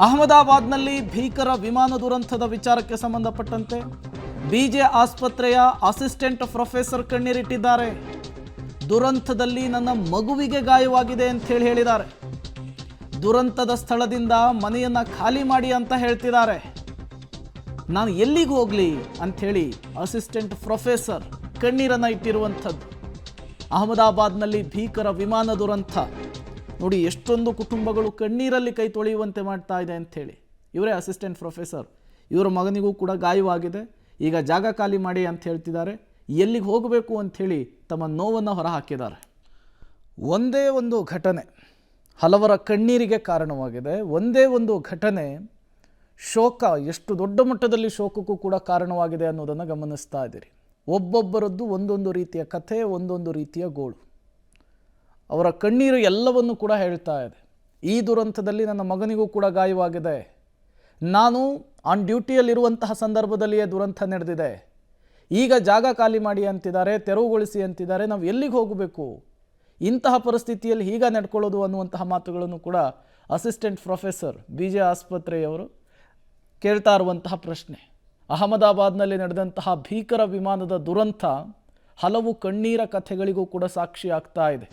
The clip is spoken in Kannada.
ಅಹಮದಾಬಾದ್ನಲ್ಲಿ ಭೀಕರ ವಿಮಾನ ದುರಂತದ ವಿಚಾರಕ್ಕೆ ಸಂಬಂಧಪಟ್ಟಂತೆ ಬಿಜೆ ಆಸ್ಪತ್ರೆಯ ಅಸಿಸ್ಟೆಂಟ್ ಪ್ರೊಫೆಸರ್ ಕಣ್ಣೀರಿಟ್ಟಿದ್ದಾರೆ. ದುರಂತದಲ್ಲಿ ನನ್ನ ಮಗುವಿಗೆ ಗಾಯವಾಗಿದೆ ಅಂತ ಹೇಳಿದ್ದಾರೆ. ದುರಂತದ ಸ್ಥಳದಿಂದ ಮನೆಯನ್ನ ಖಾಲಿ ಮಾಡಿ ಅಂತ ಹೇಳ್ತಿದ್ದಾರೆ. ನಾನು ಎಲ್ಲಿಗೆ ಹೋಗಲಿ ಅಂಥೇಳಿ ಅಸಿಸ್ಟೆಂಟ್ ಪ್ರೊಫೆಸರ್ ಕಣ್ಣೀರನ್ನು ಇಟ್ಟಿರುವಂಥದ್ದು. ಅಹಮದಾಬಾದ್ನಲ್ಲಿ ಭೀಕರ ವಿಮಾನ ದುರಂತ ನೋಡಿ, ಎಷ್ಟೊಂದು ಕುಟುಂಬಗಳು ಕಣ್ಣೀರಲ್ಲಿ ಕೈ ತೊಳೆಯುವಂತೆ ಮಾಡ್ತಾ ಇದೆ ಅಂಥೇಳಿ. ಇವರೇ ಅಸಿಸ್ಟೆಂಟ್ ಪ್ರೊಫೆಸರ್. ಇವರ ಮಗನಿಗೂ ಕೂಡ ಗಾಯವಾಗಿದೆ. ಈಗ ಜಾಗ ಖಾಲಿ ಮಾಡಿ ಅಂತ ಹೇಳ್ತಿದ್ದಾರೆ. ಎಲ್ಲಿಗೆ ಹೋಗಬೇಕು ಅಂಥೇಳಿ ತಮ್ಮ ನೋವನ್ನು ಹೊರಹಾಕಿದ್ದಾರೆ. ಒಂದೇ ಒಂದು ಘಟನೆ ಹಲವರ ಕಣ್ಣೀರಿಗೆ ಕಾರಣವಾಗಿದೆ. ಒಂದೇ ಒಂದು ಘಟನೆ ಶೋಕ, ಎಷ್ಟು ದೊಡ್ಡ ಮಟ್ಟದಲ್ಲಿ ಶೋಕಕ್ಕೂ ಕೂಡ ಕಾರಣವಾಗಿದೆ ಅನ್ನೋದನ್ನು ಗಮನಿಸ್ತಾ ಇದ್ದೀರಿ. ಒಬ್ಬೊಬ್ಬರದ್ದು ಒಂದೊಂದು ರೀತಿಯ ಕಥೆ, ಒಂದೊಂದು ರೀತಿಯ ಗೋಳು. ಅವರ ಕಣ್ಣೀರು ಎಲ್ಲವನ್ನು ಕೂಡ ಹೇಳ್ತಾ ಇದೆ. ಈ ದುರಂತದಲ್ಲಿ ನನ್ನ ಮಗನಿಗೂ ಕೂಡ ಗಾಯವಾಗಿದೆ. ನಾನು ಆನ್ ಡ್ಯೂಟಿಯಲ್ಲಿರುವಂತಹ ಸಂದರ್ಭದಲ್ಲಿಯೇ ದುರಂತ ನಡೆದಿದೆ. ಈಗ ಜಾಗ ಖಾಲಿ ಮಾಡಿ ಅಂತಿದ್ದಾರೆ, ತೆರವುಗೊಳಿಸಿ ಅಂತಿದ್ದಾರೆ. ನಾವು ಎಲ್ಲಿಗೆ ಹೋಗಬೇಕು, ಇಂತಹ ಪರಿಸ್ಥಿತಿಯಲ್ಲಿ ಹೀಗೆ ನಡ್ಕೊಳ್ಳೋದು ಅನ್ನುವಂತಹ ಮಾತುಗಳನ್ನು ಕೂಡ ಅಸಿಸ್ಟೆಂಟ್ ಪ್ರೊಫೆಸರ್ ಬಿಜೆ ಆಸ್ಪತ್ರೆಯವರು ಕೇಳ್ತಾ ಇರುವಂತಹ ಪ್ರಶ್ನೆ. ಅಹಮದಾಬಾದ್ನಲ್ಲಿ ನಡೆದಂತಹ ಭೀಕರ ವಿಮಾನದ ದುರಂತ ಹಲವು ಕಣ್ಣೀರ ಕಥೆಗಳಿಗೂ ಕೂಡ ಸಾಕ್ಷಿ ಆಗ್ತಾ ಇದೆ.